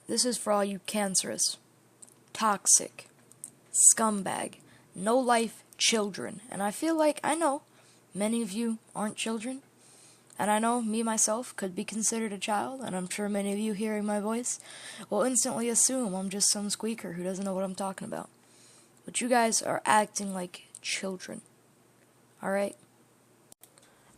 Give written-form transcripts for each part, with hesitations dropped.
This is for all you cancerous, toxic, scumbag, no-life children. And I feel like I know many of you aren't children. And I know me, myself, could be considered a child. And I'm sure many of you hearing my voice will instantly assume I'm just some squeaker who doesn't know what I'm talking about. But you guys are acting like children. Alright?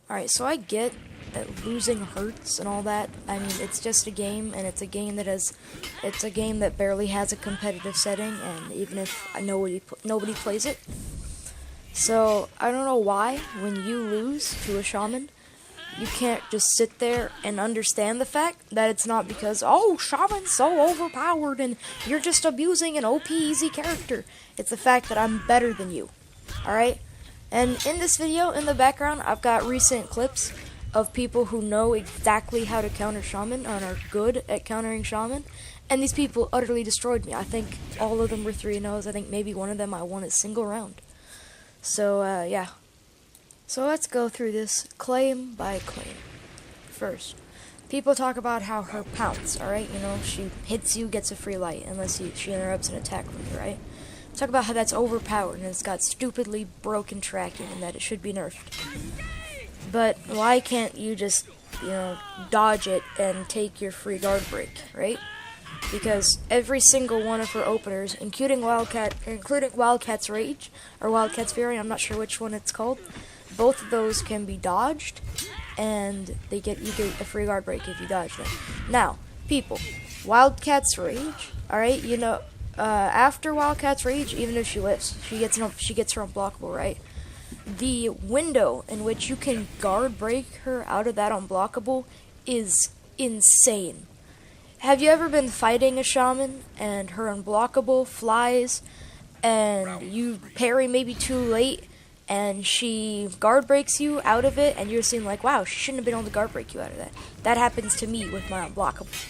Alright, so I get that losing hurts and all that. I mean, it's just a game, and it's a game that barely has a competitive setting, and even if nobody plays it. So, I don't know why, when you lose to a shaman, you can't just sit there and understand the fact that it's not because, oh, Shaman's so overpowered and you're just abusing an OP easy character. It's the fact that I'm better than you. Alright? And in this video, in the background, I've got recent clips of people who know exactly how to counter Shaman and are good at countering Shaman. And these people utterly destroyed me. I think all of them were 3-0s. I think maybe one of them I won a single round. So, yeah. So let's go through this claim by claim. First, people talk about how her pounce, alright? You know, she hits you, gets a free light, unless she interrupts an attack from you, right? Talk about how that's overpowered and it's got stupidly broken tracking and that it should be nerfed. But why can't you just, dodge it and take your free guard break, right? Because every single one of her openers, including Wildcat's Rage, or Wildcat's Fury, I'm not sure which one it's called, both of those can be dodged, and you get a free guard break if you dodge them. Now, people, Wildcat's Rage, alright, after Wildcat's Rage, even if she lives, she gets her unblockable, right? The window in which you can guard break her out of that unblockable is insane. Have you ever been fighting a shaman and her unblockable flies and you parry maybe too late and she guard breaks you out of it and you're seeing like, wow, she shouldn't have been able to guard break you out of that. That happens to me with my unblockable.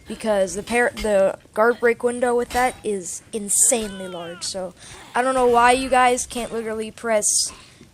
Because the guard break window with that is insanely large. So I don't know why you guys can't literally press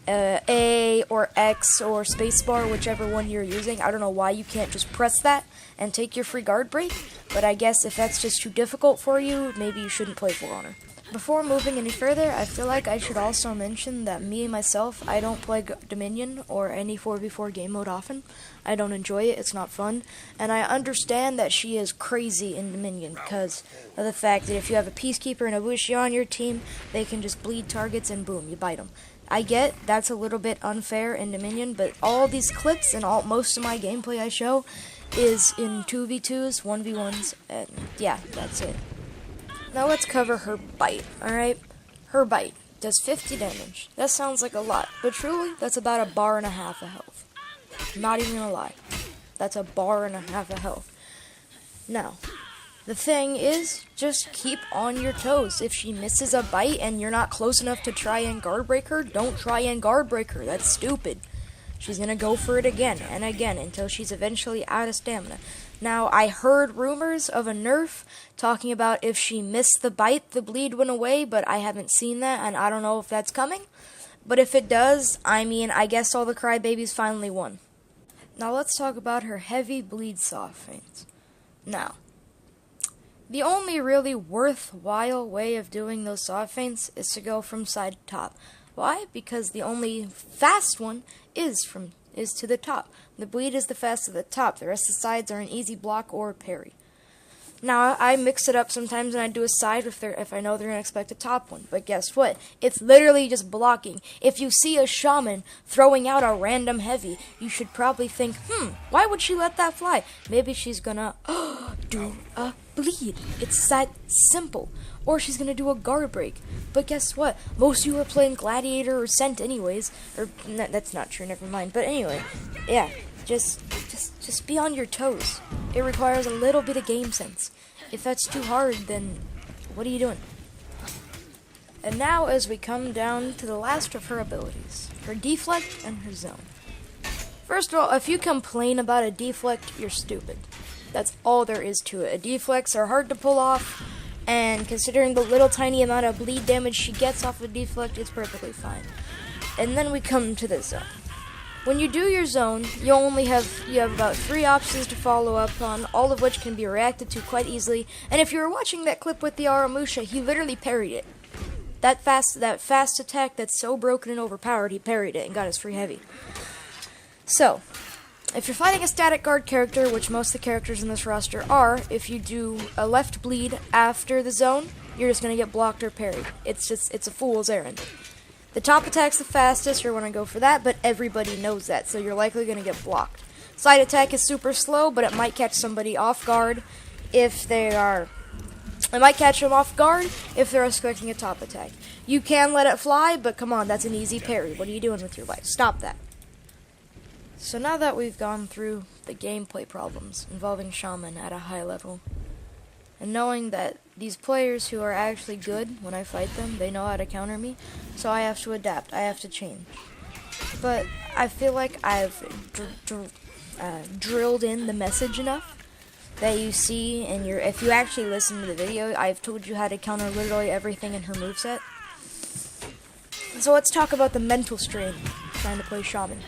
A or X or spacebar, whichever one you're using. I don't know why you can't just press that and take your free guard break. But I guess if that's just too difficult for you, maybe you shouldn't play For Honor. Before moving any further, I feel like I should also mention that me, myself, I don't play Dominion or any 4v4 game mode often. I don't enjoy it, it's not fun. And I understand that she is crazy in Dominion because of the fact that if you have a Peacekeeper and a Wuxia on your team, they can just bleed targets and boom, you bite them. I get that's a little bit unfair in Dominion, but all these clips and most of my gameplay I show is in 2v2s, 1v1s, and yeah, that's it. Now let's cover her bite, alright? Her bite does 50 damage. That sounds like a lot, but truly, that's about a bar and a half of health. Not even gonna lie. That's a bar and a half of health. Now, the thing is, just keep on your toes. If she misses a bite and you're not close enough to try and guard break her, don't try and guard break her. That's stupid. She's gonna go for it again and again until she's eventually out of stamina. Now, I heard rumors of a nerf talking about if she missed the bite, the bleed went away, but I haven't seen that, and I don't know if that's coming. But if it does, I mean, I guess all the crybabies finally won. Now, let's talk about her heavy bleed soft feints. Now, the only really worthwhile way of doing those soft feints is to go from side to top. Why? Because the only fast one is to the top. The bleed is the fastest at the top. The rest of the sides are an easy block or parry. Now, I mix it up sometimes and I do a side if I know they're going to expect a top one. But guess what? It's literally just blocking. If you see a shaman throwing out a random heavy, you should probably think, why would she let that fly? Maybe she's gonna do a bleed. It's that simple. Or she's gonna do a guard break. But guess what? Most of you are playing Gladiator or Scent anyways. Or, that's not true, never mind. But anyway, yeah. Just be on your toes. It requires a little bit of game sense. If that's too hard, then what are you doing? And now as we come down to the last of her abilities, her deflect and her zone. First of all, if you complain about a deflect, you're stupid. That's all there is to it. Deflects are hard to pull off, and considering the little tiny amount of bleed damage she gets off a deflect, it's perfectly fine. And then we come to the zone. when you do your zone, you have about 3 options to follow up on, all of which can be reacted to quite easily. And if you were watching that clip with the Aramusha, he literally parried it. That fast attack that's so broken and overpowered, he parried it and got his free heavy. So, if you're fighting a static guard character, which most of the characters in this roster are, if you do a left bleed after the zone, you're just going to get blocked or parried. It's a fool's errand. The top attack's the fastest, you're going to go for that, but everybody knows that, so you're likely going to get blocked. Side attack is super slow, but it might catch somebody off guard if they are... It might catch them off guard if they're expecting a top attack. You can let it fly, but come on, that's an easy parry. What are you doing with your life? Stop that. So now that we've gone through the gameplay problems involving Shaman at a high level, and knowing that these players who are actually good, when I fight them, they know how to counter me, so I have to adapt, I have to change. But I feel like I've drilled in the message enough that you see in your, if you actually listen to the video, I've told you how to counter literally everything in her moveset. So let's talk about the mental strain trying to play Shaman.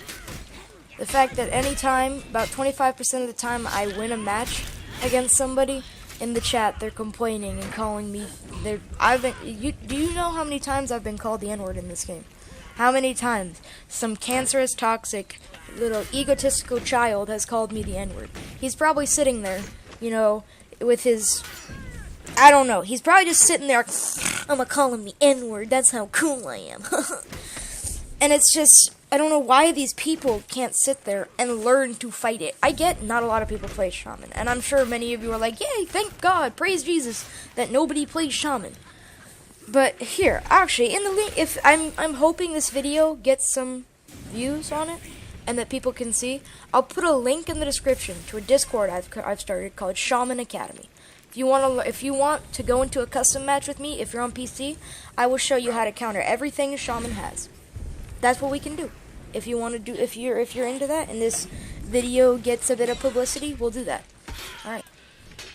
The fact that anytime, about 25% of the time I win a match against somebody, in the chat they're complaining and calling me, do you know how many times I've been called the N-word in this game? How many times some cancerous, toxic, little egotistical child has called me the N-word? He's probably sitting there, you know, with his, I don't know, he's probably just sitting there, I'm gonna call him the N-word, that's how cool I am. And it's just, I don't know why these people can't sit there and learn to fight it. I get not a lot of people play Shaman, and I'm sure many of you are like, yay, thank God, praise Jesus, that nobody plays Shaman. But here, actually, in the link, if I'm hoping this video gets some views on it, and that people can see, I'll put a link in the description to a Discord I've started called Shaman Academy. If you want to go into a custom match with me, if you're on PC, I will show you how to counter everything Shaman has. That's what we can do. If you want to do, if you're into that, and this video gets a bit of publicity, we'll do that. All right.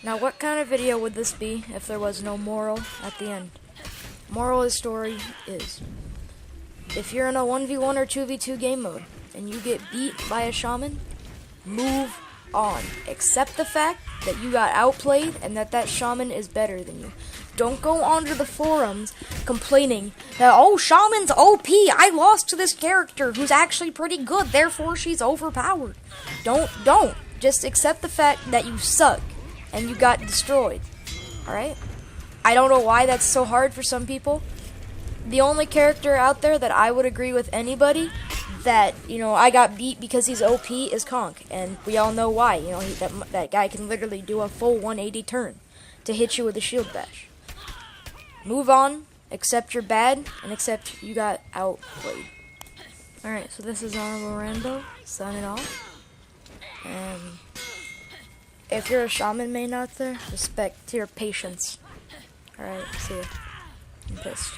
Now, what kind of video would this be if there was no moral at the end? Moral of the story is, if you're in a 1v1 or 2v2 game mode and you get beat by a Shaman, move on. Accept the fact that you got outplayed and that Shaman is better than you. Don't go onto the forums complaining that, oh, Shaman's OP, I lost to this character who's actually pretty good, therefore she's overpowered. Don't. Just accept the fact that you suck and you got destroyed. Alright? I don't know why that's so hard for some people. The only character out there that I would agree with anybody that, you know, I got beat because he's OP is Conk, and we all know why. You know, that guy can literally do a full 180 turn to hit you with a shield bash. Move on, accept you're bad, and accept you got outplayed. Alright, so this is Honorable Rambo, signing off. And if you're a Shaman main out there, respect your patience. Alright, see ya. I'm pissed.